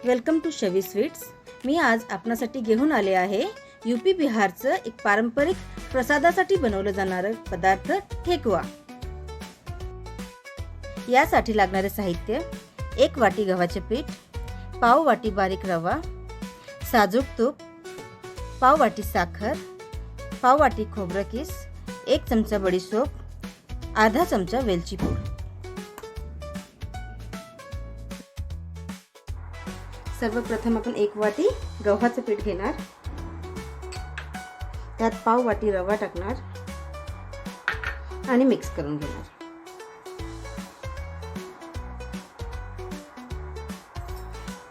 Welcome to Shavi sweets. मी आज आपणासाठी घेऊन आले आहे यूपी बिहारचं एक पारंपरिक प्रसादासाठी बनवलं जाणारं पदार्थ ठेकुआ। यासाठी लागणारे साहित्य: 1 वाटी गव्हाचे पीठ, पाव वाटी बारीक रवा, साजूक तूप, पाव वाटी साखर, पाव वाटी खोबरं किस, 1 चमचा बडीशोप, अर्धा चमचा वेलची पूड। सर्वप्रथम आपण 1 वाटी गव्हाचं पीठ घेणार, त्यात पाव वाटी रवा टाकणार आणि मिक्स करून घेणार।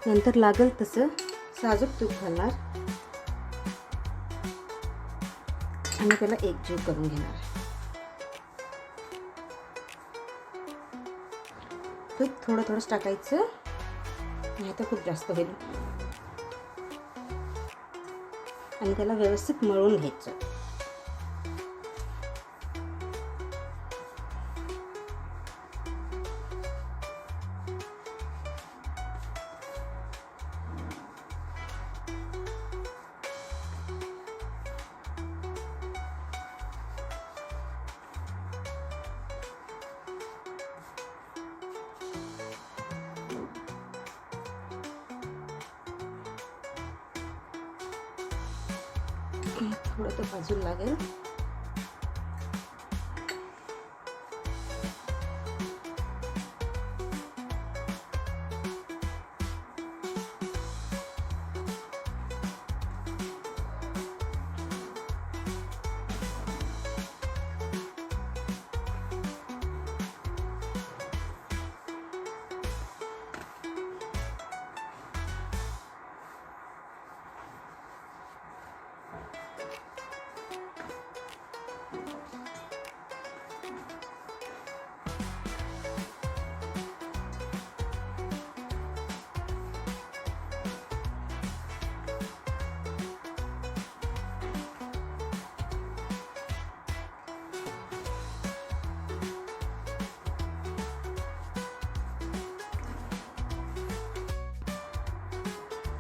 नंतर लागेल तसं साजूक तूप घालणार आणि त्याला एकजीव करून घेणार। तूप थोडं थोडंच टाकायचं, नाही तर खूप जास्त होईल, आणि त्याला व्यवस्थित मळून घ्यायचं। थोडं तर बाजूला लागेल।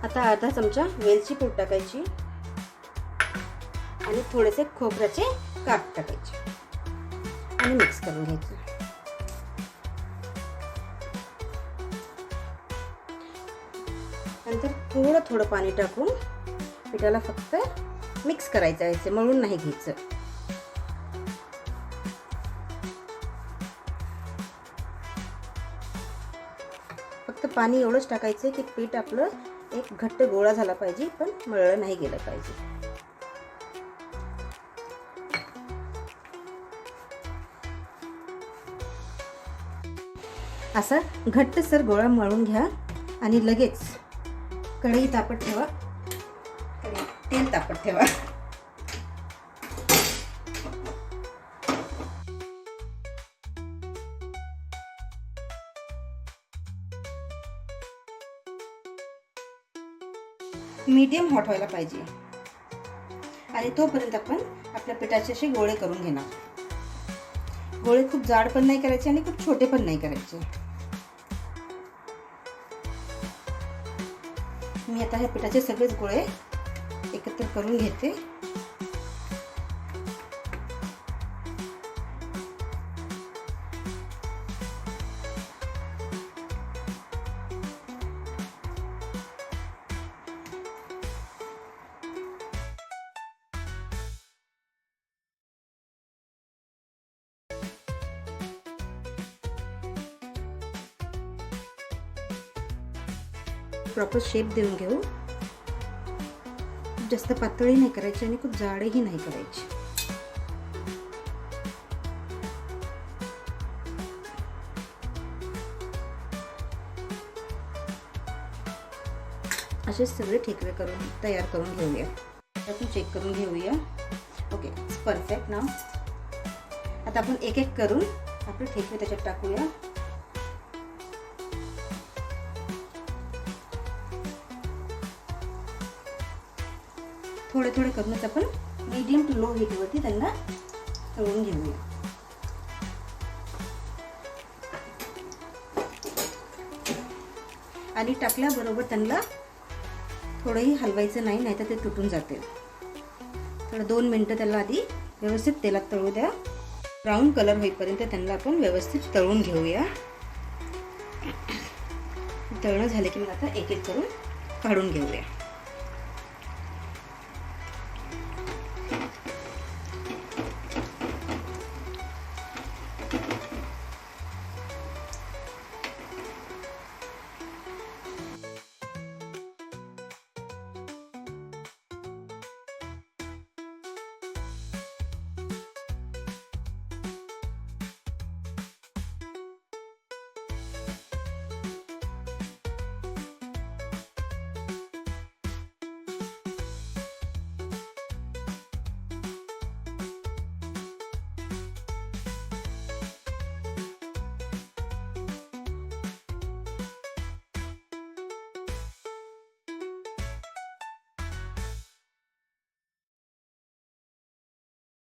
आता अर्धा चमचा वेलची पूड टाकायची आणि थोडेसे खोबऱ्याचे काप टाकायचे आणि मिक्स करून घ्यायचं। नंतर थोडं थोडं पाणी टाकून पिठाला फक्त मिक्स करायचं आहे, मळून नाही घ्यायचं। फक्त पाणी एवढंच टाकायचं की पीठ आपलं एक घट्ट गोळा झाला पाहिजे, पण मळलं नाही गेलं पाहिजे। असा घट्टसर गोळा मळून घ्या आणि लगेच कढई तापत ठेवा, तेल तापत ठेवा। मीडियम हॉट व्हायला पाहिजे आणि तोपर्यंत आपण आपल्या पिठाचे असे गोळे करून घेणार। गोळे खूप जाड पण नाही करायचे आणि खूप छोटे पण नाही करायचे। मी आता हे पिठाचे सगळेच गोळे एकत्र करून घेते। प्रॉपर शेप देऊन घेऊ। जास्त पातळी नाही करायची आणि खूप जाडही नाही करायची। असे सगळे ठेकवे करून तयार करून घेऊया। आपण चेक करून घेऊया। ओके, परफेक्ट ना। आता आपण एक एक करून आपले ठेकवे त्याच्यात टाकूया। थोडे थोडे करूनच आपण मीडियम टू लो हीटवरती त्यांना तळून घेऊया। आणि टाकल्याबरोबर त्यांना थोडंही हलवायचं नाही, नाहीतर ते तुटून जातील. थोडं 2 मिनटं त्याला आधी व्यवस्थित तेलात तळू द्या. ब्राऊन कलर होईपर्यंत त्यांना आपण व्यवस्थित तळून घेऊया. तळणं झाले की मग आता एक एक करून काढून घेऊया.